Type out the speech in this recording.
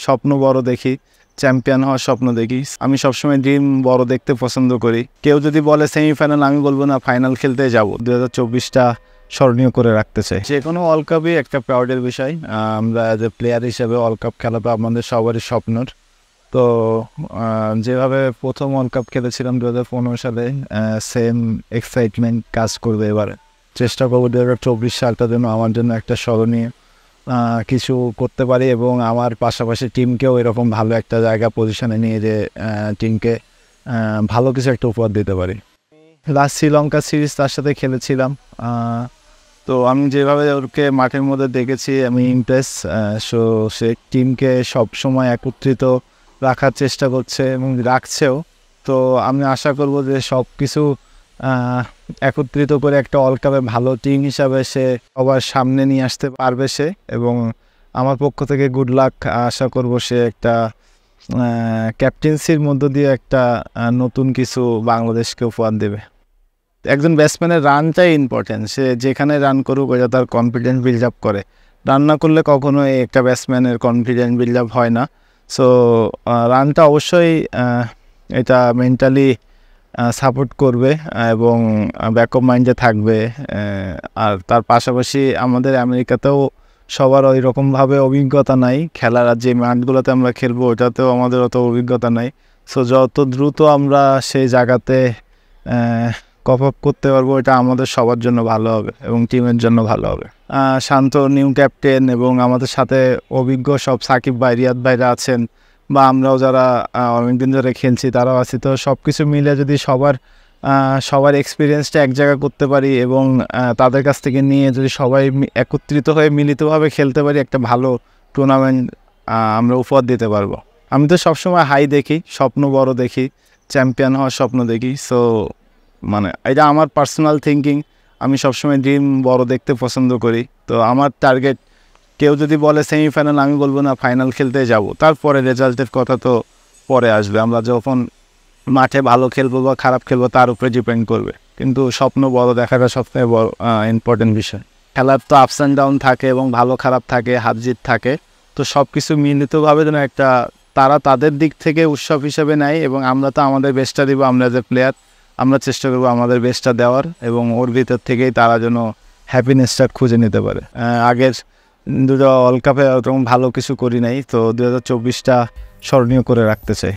স্বপ্ন বড় দেখি, চ্যাম্পিয়ন হওয়ার স্বপ্ন দেখি। আমি সবসময় ড্রিম বড় দেখতে পছন্দ করি। কেউ যদি বলে সেমিফাইনাল, আমি বলবো না, ফাইনাল খেলতে যাব। 2024টা স্মরণীয় করে রাখতে চাই। যে কোনো ওয়ার্ল্ড কাপই একটা প্রাউডের বিষয়। আমরা অ্যাজ এ প্লেয়ার হিসেবে ওয়ার্ল্ড কাপ খেলাটা আমাদের সবারই স্বপ্নের। তো যেভাবে প্রথম ওয়ার্ল্ড কাপ খেলেছিলাম 2015 সালে, সেম এক্সাইটমেন্ট কাজ করবে এবারে। চেষ্টা করবো 2024 সালটা যেন আমার জন্য একটা স্মরণীয় কিছু করতে পারি এবং আমার পাশাপাশি টিমকেও এরকম ভালো একটা জায়গা পজিশনে নিয়ে যে টিমকে ভালো কিছু একটা উপহার দিতে পারি। লাস্ট শ্রীলঙ্কা সিরিজ তার সাথে খেলেছিলাম। তো আমি যেভাবে ওকে মাঠের মধ্যে দেখেছি, আমি ইমপ্রেস। সো সে টিমকে সবসময় একত্রিত রাখার চেষ্টা করছে এবং রাখছেও। তো আমি আশা করব যে সব কিছু একত্রিত করে একটা ওয়ার্ল্ড কাপে ভালো টিম হিসাবে সে সবার সামনে নিয়ে আসতে পারবে সে। এবং আমার পক্ষ থেকে গুড লাক আশা করব সে একটা ক্যাপ্টেন্সির মধ্য দিয়ে একটা নতুন কিছু বাংলাদেশকে উপহার দেবে। একজন ব্যাটসম্যানের রানটাই ইম্পর্টেন্ট। সে যেখানে রান করুক ওটা তার কনফিডেন্স বিল্ড আপ করে। রান না করলে কখনোই একটা ব্যাটসম্যানের কনফিডেন্স বিল্ড আপ হয় না। সো রানটা অবশ্যই এটা মেন্টালি সাপোর্ট করবে এবং ব্যাকআপ মাইন্ডে থাকবে। আর তার পাশাপাশি আমাদের আমেরিকাতেও সবার ওই রকমভাবে অভিজ্ঞতা নাই। খেলার যে মাঠগুলোতে আমরা খেলবো ওটাতেও আমাদের অত অভিজ্ঞতা নাই। সো যত দ্রুত আমরা সেই জায়গাতে কপ আপ করতে পারবো, এটা আমাদের সবার জন্য ভালো হবে এবং টিমের জন্য ভালো হবে। শান্ত নিউ ক্যাপ্টেন এবং আমাদের সাথে অভিজ্ঞ সব সাকিব ভাই, রিয়াদ ভাইরা আছেন, বা আমরাও যারা অনেকদিন ধরে খেলছি তারাও আছি। তো সব কিছু মিলে যদি সবার এক্সপিরিয়েন্সটা এক জায়গা করতে পারি এবং তাদের কাছ থেকে নিয়ে যদি সবাই একত্রিত হয়ে মিলিতভাবে খেলতে পারি, একটা ভালো টুর্নামেন্ট আমরা উপহার দিতে পারবো। আমি তো সবসময় হাই দেখি, স্বপ্ন বড় দেখি, চ্যাম্পিয়ন হওয়ার স্বপ্ন দেখি। সো এটা আমার পার্সোনাল থিঙ্কিং। আমি সবসময় ড্রিম বড় দেখতে পছন্দ করি। তো আমার টার্গেট, কেউ যদি বলে সেমিফাইনাল, আমি বলবো না, ফাইনাল খেলতে যাব। তারপরে রেজাল্টের কথা তো পরে আসবে। আমরা যখন মাঠে ভালো খেলবো বা খারাপ খেলবো তার উপরে ডিপেন্ড করবে। কিন্তু স্বপ্ন বড় দেখাটা সবথেকে বড় ইম্পর্টেন্ট বিষয়। খেলার তো আপস অ্যান্ড ডাউন থাকে এবং ভালো খারাপ থাকে, হার জিত থাকে। তো সব কিছু মিলিতভাবে যেন একটা তারা তাদের দিক থেকে উৎসব হিসেবে নেয় এবং আমরা তো আমাদের বেস্টটা দিব। আমরা যে প্লেয়ার, আমরা চেষ্টা করবো আমাদের বেস্টটা দেওয়ার এবং ওর ভিতর থেকেই তারা যেন হ্যাপিনেসটা খুঁজে নিতে পারে। আগের দুটো ওয়ার্ল্ড কাপে ওরকম ভালো কিছু করি নাই, তো 2024টা স্মরণীয় করে রাখতে চাই।